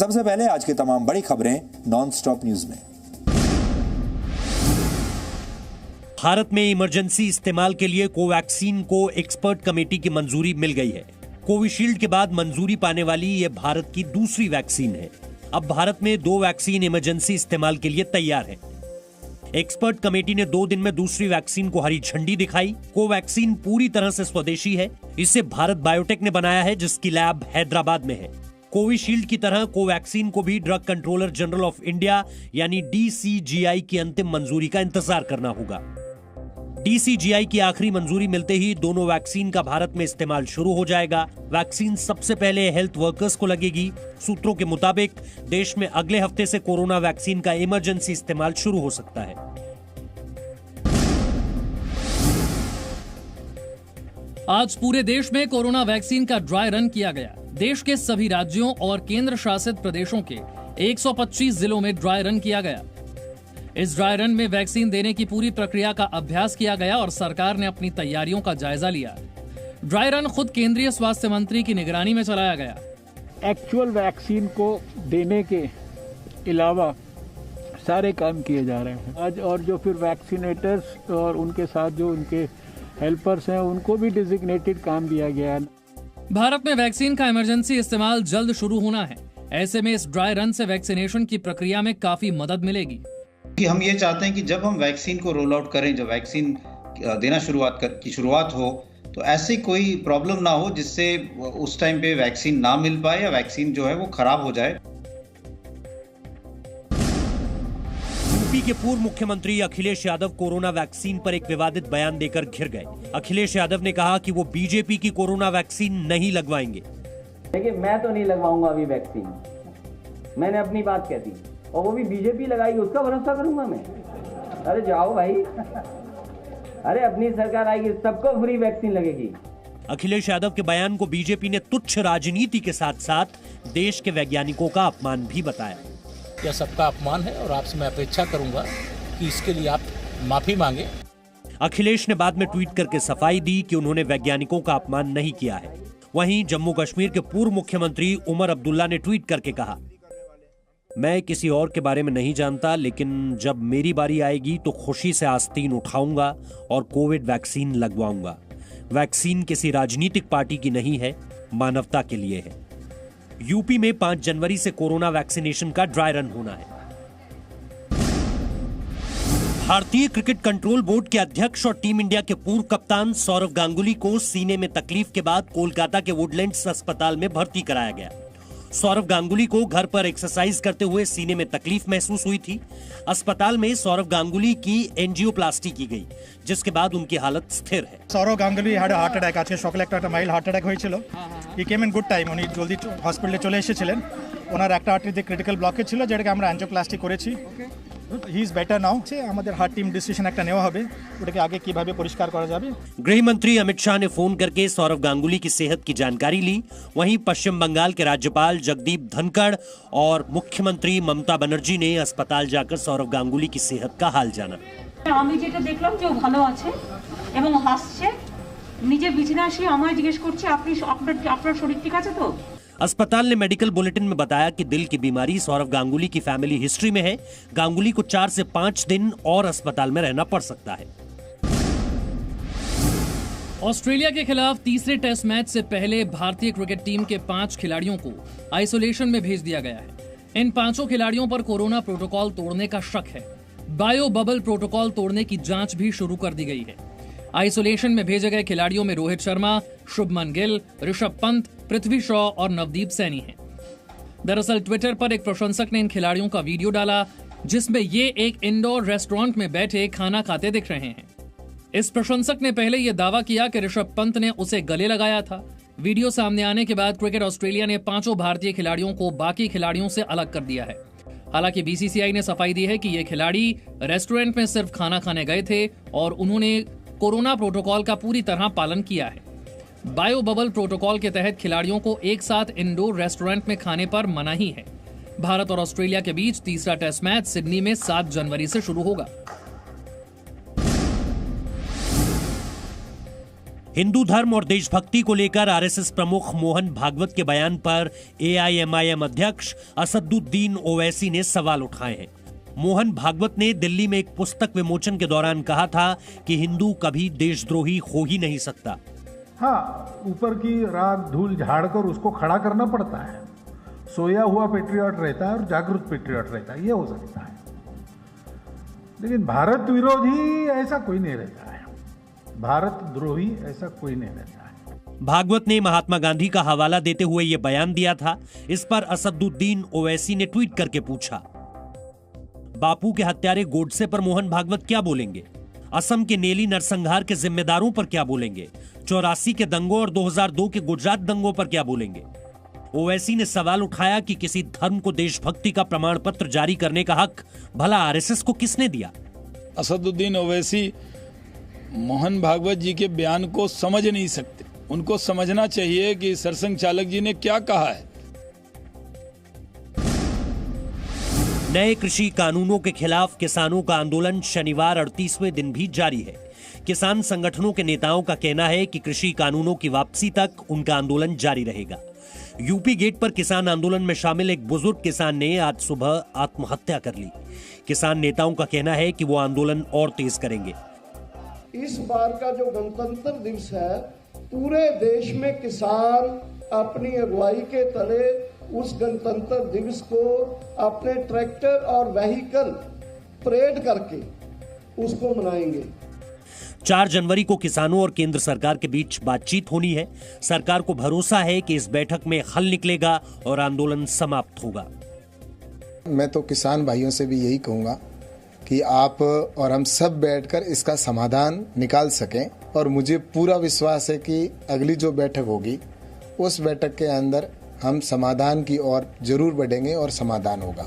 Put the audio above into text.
सबसे पहले आज की तमाम बड़ी खबरें नॉन स्टॉप न्यूज में। भारत में इमरजेंसी इस्तेमाल के लिए कोवैक्सीन को एक्सपर्ट कमेटी की मंजूरी मिल गई है। कोविशील्ड के बाद मंजूरी पाने वाली यह भारत की दूसरी वैक्सीन है। अब भारत में 2 वैक्सीन इमरजेंसी इस्तेमाल के लिए तैयार है। एक्सपर्ट कमेटी ने 2 दिन में दूसरी वैक्सीन को हरी झंडी दिखाई। कोवैक्सीन पूरी तरह से स्वदेशी है। इसे भारत बायोटेक ने बनाया है, जिसकी लैब हैदराबाद में है। कोविशील्ड की तरह कोवैक्सीन को भी drug controller general of India यानी DCGI की अंतिम मंजूरी का इंतजार करना होगा। DCGI की आखिरी मंजूरी मिलते ही दोनों वैक्सीन का भारत में इस्तेमाल शुरू हो जाएगा। वैक्सीन सबसे पहले हेल्थ वर्कर्स को लगेगी। सूत्रों के मुताबिक देश में अगले हफ्ते से कोरोना वैक्सीन का इमरजेंसी इस्तेमाल शुरू हो सकता है। आज पूरे देश में कोरोना वैक्सीन का ड्राई रन किया गया। देश के सभी राज्यों और केंद्र शासित प्रदेशों के 125 जिलों में ड्राई रन किया गया। इस ड्राई रन में वैक्सीन देने की पूरी प्रक्रिया का अभ्यास किया गया और सरकार ने अपनी तैयारियों का जायजा लिया। ड्राई रन खुद केंद्रीय स्वास्थ्य मंत्री की निगरानी में चलाया गया। एक्चुअल वैक्सीन को देने के अलावा सारे काम किए जा रहे हैं आज, और जो फिर वैक्सीनेटर्स और उनके साथ जो उनके हेल्पर्स हैं उनको भी डिजिग्नेटेड काम दिया गया है। भारत में वैक्सीन का इमरजेंसी इस्तेमाल जल्द शुरू होना है। ऐसे में इस ड्राई रन से वैक्सीनेशन की प्रक्रिया में काफी मदद मिलेगी। कि हम ये चाहते हैं कि जब हम वैक्सीन को रोल आउट करें, जब वैक्सीन देना शुरुआत हो, तो ऐसी कोई प्रॉब्लम ना हो जिससे उस टाइम पे वैक्सीन ना मिल पाए या वैक्सीन जो है वो खराब हो जाए। यूपी के पूर्व मुख्यमंत्री अखिलेश यादव कोरोना वैक्सीन पर एक विवादित बयान देकर घिर गए। अखिलेश यादव ने कहा कि वो बीजेपी की कोरोना वैक्सीन नहीं लगवाएंगे। देखिए, मैं तो नहीं लगवाऊंगा अभी वैक्सीन। मैंने अपनी बात कह दी, और वो भी बीजेपी लगाएगी उसका भरोसा करूंगा मैं? अरे जाओ भाई, अरे अपनी सरकार आएगी, सबको फ्री वैक्सीन लगेगी। अखिलेश यादव के बयान को बीजेपी ने तुच्छ राजनीति के साथ साथ देश के वैज्ञानिकों का अपमान भी बताया। यह सबका अपमान है और आपसे मैं अपेक्षा करूंगा कि इसके लिए आप माफी मांगे। अखिलेश ने बाद में ट्वीट करके सफाई दी कि उन्होंने वैज्ञानिकों का अपमान नहीं किया है। वहीं जम्मू कश्मीर के पूर्व मुख्यमंत्री उमर अब्दुल्ला ने ट्वीट करके कहा, मैं किसी और के बारे में नहीं जानता, लेकिन जब मेरी बारी आएगी तो खुशी से आस्तीन उठाऊंगा और कोविड वैक्सीन लगवाऊंगा। वैक्सीन किसी राजनीतिक पार्टी की नहीं है, मानवता के लिए है। यूपी में 5 जनवरी से कोरोना वैक्सीनेशन का ड्राई रन होना है। भारतीय क्रिकेट कंट्रोल बोर्ड के अध्यक्ष और टीम इंडिया के पूर्व कप्तान सौरव गांगुली को सीने में तकलीफ के बाद कोलकाता के वुडलैंड्स अस्पताल में भर्ती कराया गया। सौरव गांगुली को घर पर एक्सरसाइज करते हुए सीने में तकलीफ महसूस हुई थी। अस्पताल में सौरव गांगुली की एंजियोप्लास्टी की गई, जिसके बाद उनकी हालत स्थिर है। Sourav Ganguly had heart attack, आज সকালে একটা মাইল্ড হার্ট অ্যাটাক হয়েছিল। He came in good time, উনি জলদি হসপিটালে চলে এসেছিলেন। ওনার একটা আর্টারিতে ক্রিটিক্যাল ব্লকেজ ছিল, যেটাকে আমরা এনজিওপ্লাস্টি করেছি। He is better now. আমাদের হার্ট টিম ডিসিশন একটা নেওয়া হবে, ওটাকে আগে কিভাবে পরিষ্কার করা যাবে। गृह मंत्री अमित शाह ने फोन करके सौरव गांगुली की सेहत की जानकारी ली। वहीं पश्चिम बंगाल के राज्यपाल जगदीप धनखड़ और मुख्यमंत्री ममता बनर्जी ने अस्पताल जाकर सौरव गांगुली की सेहत का हाल जाना। আমি যেটা দেখলাম যে ভালো আছে এবং হাসছে, নিজে বিছানায় এসে আমায় জিজ্ঞেস করছে আপনি আপনার শরীর ঠিক আছে তো। अस्पताल ने मेडिकल बुलेटिन में बताया कि दिल की बीमारी सौरव गांगुली की फैमिली हिस्ट्री में है। गांगुली को 4 से 5 दिन और अस्पताल में रहना पड़ सकता है। ऑस्ट्रेलिया के खिलाफ तीसरे टेस्ट मैच से पहले भारतीय क्रिकेट टीम के 5 खिलाड़ियों को आइसोलेशन में भेज दिया गया है। इन 5 खिलाड़ियों पर कोरोना प्रोटोकॉल तोड़ने का शक है। बायो बबल प्रोटोकॉल तोड़ने की जांच भी शुरू कर दी गई है। आइसोलेशन में भेजे गए खिलाड़ियों में रोहित शर्मा, शुभमन गिल, ऋषभ पंत, पृथ्वी शॉ और नवदीप सैनी हैं। दरअसल ट्विटर पर एक प्रशंसक ने इन खिलाड़ियों का वीडियो डाला, जिसमें ये एक इंडोर रेस्टोरेंट में बैठे खाना खाते दिख रहे हैं। इस प्रशंसक ने पहले यह दावा किया कि ऋषभ पंत ने उसे गले लगाया था। वीडियो सामने आने के बाद क्रिकेट ऑस्ट्रेलिया ने 5 भारतीय खिलाड़ियों को बाकी खिलाड़ियों से अलग कर दिया है। हालांकि बीसीसीआई ने सफाई दी है कि ये खिलाड़ी रेस्टोरेंट में सिर्फ खाना खाने गए थे और उन्होंने कोरोना प्रोटोकॉल का पूरी तरह पालन किया है। बायो बबल प्रोटोकॉल के तहत खिलाड़ियों को एक साथ इंडोर रेस्टोरेंट में खाने पर मनाही है। भारत और ऑस्ट्रेलिया के बीच तीसरा टेस्ट मैच सिडनी में 7 जनवरी से शुरू होगा। हिंदू धर्म और देशभक्ति को लेकर आरएसएस प्रमुख मोहन भागवत के बयान पर एआईएमआईएम अध्यक्ष असदुद्दीन ओवैसी ने सवाल उठाए हैं। मोहन भागवत ने दिल्ली में एक पुस्तक विमोचन के दौरान कहा था कि हिंदू कभी देशद्रोही हो ही नहीं सकता। हाँ, ऊपर की राख धूल झाड़कर उसको खड़ा करना पड़ता है। सोया हुआ पेट्रियट रहता है और जागरूक पेट्रियट रहता है, ये हो सकता है, लेकिन भारत विरोधी ऐसा कोई नहीं रहता है, भारत द्रोही ऐसा कोई नहीं रहता है। भागवत ने महात्मा गांधी का हवाला देते हुए यह बयान दिया था। इस पर असदुद्दीन ओवैसी ने ट्वीट करके पूछा, बापू के हत्यारे गोडसे पर मोहन भागवत क्या बोलेंगे? असम के नेली नरसंहार के जिम्मेदारों पर क्या बोलेंगे? 84 के दंगों और 2002 के गुजरात दंगों पर क्या बोलेंगे? ओवैसी ने सवाल उठाया कि किसी धर्म को देशभक्ति का प्रमाण पत्र जारी करने का हक भला आरएसएस को किसने दिया? असदुद्दीन ओवैसी मोहन भागवत जी के बयान को समझ नहीं सकते। उनको समझना चाहिए कि सरसंघ चालक जी ने क्या कहा है। नए कृषि कानूनों के खिलाफ किसानों का आंदोलन शनिवार 38वें दिन भी जारी है। किसान संगठनों के नेताओं का कहना है कि कृषि कानूनों की वापसी तक उनका आंदोलन जारी रहेगा। यूपी गेट पर किसान आंदोलन में शामिल एक बुजुर्ग किसान ने आज सुबह आत्महत्या कर ली। किसान नेताओं का कहना है कि वो आंदोलन और तेज करेंगे। इस बार का जो गणतंत्र दिवस है, पूरे देश में किसान अपनी अगुवाई के तले उस गणतंत्र दिवस को अपने ट्रैक्टर और व्हीकल परेड करके उसको मनाएंगे। 4 जनवरी को किसानों और केंद्र सरकार के बीच बातचीत होनी है। सरकार को भरोसा है कि इस बैठक में हल निकलेगा और आंदोलन समाप्त होगा। मैं तो किसान भाइयों से भी यही कहूंगा कि आप और हम सब बैठकर इसका समाधान निकाल सकें, और मुझे पूरा विश्वास है कि अगली जो बैठक होगी उस बैठक के अंदर हम समाधान की ओर जरूर बढ़ेंगे और समाधान होगा।